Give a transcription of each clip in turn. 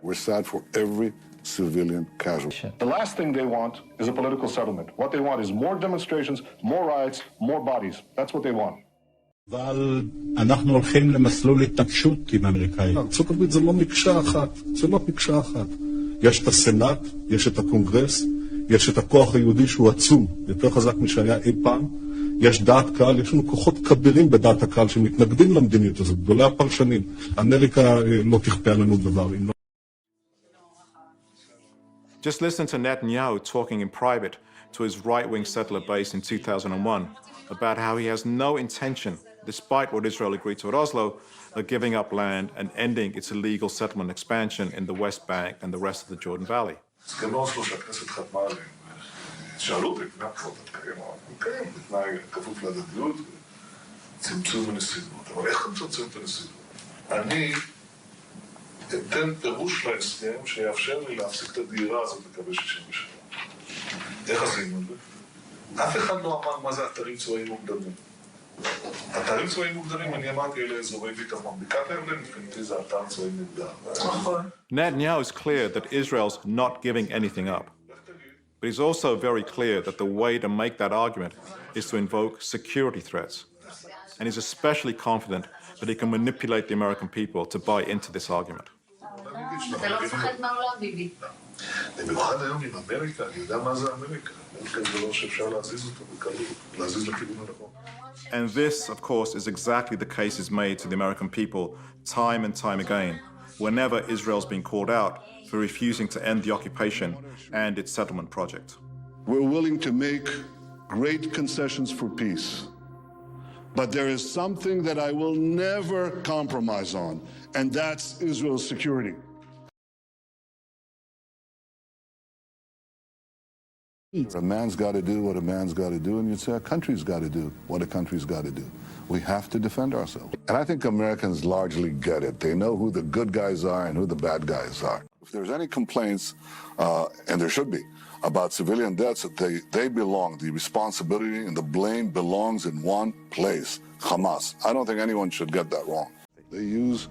We're sad for every civilian casualty. The last thing they want is a political settlement. What they want is more demonstrations, more riots, more bodies. That's what they want. אבל אנחנו הולכים למסלול התנגשות עם האמריקאים. ארצות הברית זה לא מקשה אחת, זה לא מקשה אחת. יש את הסנאט, יש את הקונגרס, יש את הכוח היהודי שהוא עצום, יותר חזק משהיה אי פעם. יש דעת קהל, יש לנו כוחות כבירים בדעת הקהל שמתנגדים למדיניות הזאת, גדולי הפרשנים. אמריקה לא תכפה עלינו דבר. Just listen to Netanyahu talking in private to his right-wing settler base in 2001 about how he has no intention, despite what Israel agreed to at Oslo, of giving up land and ending its illegal settlement expansion in the West Bank and the rest of the Jordan Valley. שאלו אותי, מה כבר תתקיים? תתקיים, בתנאי כפוף להדדיות וצמצום הנסיבות. אבל איך נצמצם את הנסיבות? אני אתן פירוש להסכם שיאפשר לי להפסיק את הדהירה הזאת לקווי 67. איך עשינו את זה? אף אחד לא אמר מה זה אתרים צבאיים מוגדרים. אתרים צבאיים מוגדרים, אני אמרתי, אלה אזורי ביטחון. בקעת הירדן, מבחינתי זה אתר צבאי מוגדר. Netanyahu is clear that Israel's not giving anything up. But he's also very clear that the way to make that argument is to invoke security threats. And he's especially confident that he can manipulate the American people to buy into this argument. אתה לא מפחד מהעולם, ביבי. במיוחד היום עם אמריקה, אני יודע מה זה אמריקה. אין כזה דבר שאפשר להזיז אותו בקלות, להזיז לכיוון הנכון. And this, of course, is exactly the cases made to the American people time and time again, whenever Israel's been called out for refusing to end the occupation and its settlement project. We're willing to make great concessions for peace, but there is something that I will never compromise on, and that's Israel's security. A man's got to do what a man's got to do, and you'd say a country's got to do what a country's got to do. We have to defend ourselves. And I think Americans largely get it. They know who the good guys are and who the bad guys are. If there's any complaints, and there should be, about civilian deaths, they belong. The responsibility and the blame belongs in one place, Hamas. I don't think anyone should get that wrong. They use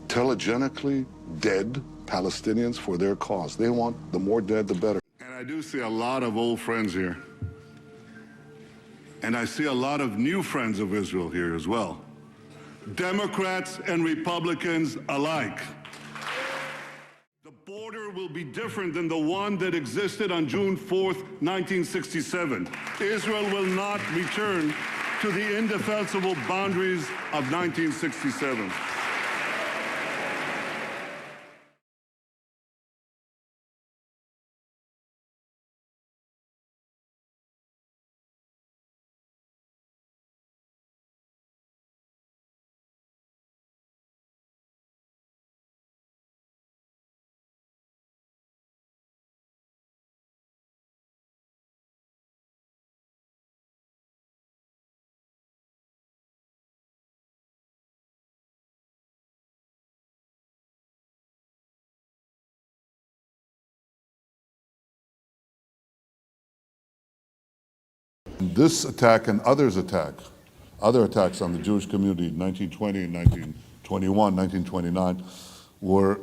telegenically dead Palestinians for their cause. They want the more dead, the better. And I do see a lot of old friends here. And I see a lot of new friends of Israel here as well. Democrats and Republicans alike. The border will be different than the one that existed on June 4th, 1967. Israel will not return to the indefensible boundaries of 1967. This attack and other attacks on the Jewish community in 1920 and 1921, 1929, were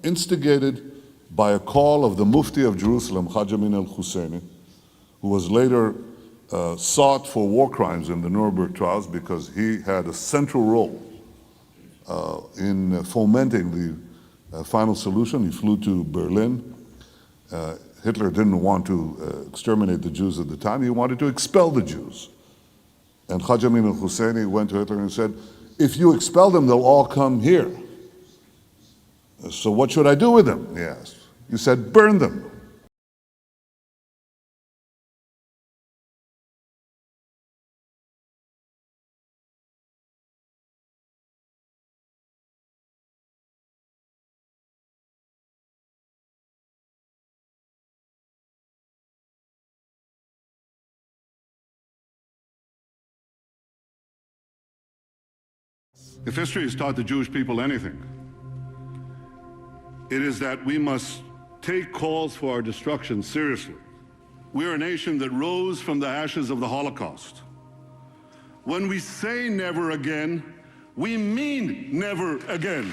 instigated by a call of the Mufti of Jerusalem, Haj Amin al-Husseini, who was later sought for war crimes in the Nuremberg trials because he had a central role in fomenting the final solution. He flew to Berlin. Hitler didn't want to exterminate the Jews at the time. He wanted to expel the Jews. And Haj Amin al-Husseini went to Hitler and said, if you expel them, they'll all come here. So what should I do with them? He asked. He said, burn them. If history has taught the Jewish people anything, it is that we must take calls for our destruction seriously. We are a nation that rose from the ashes of the Holocaust. When we say never again, we mean never again.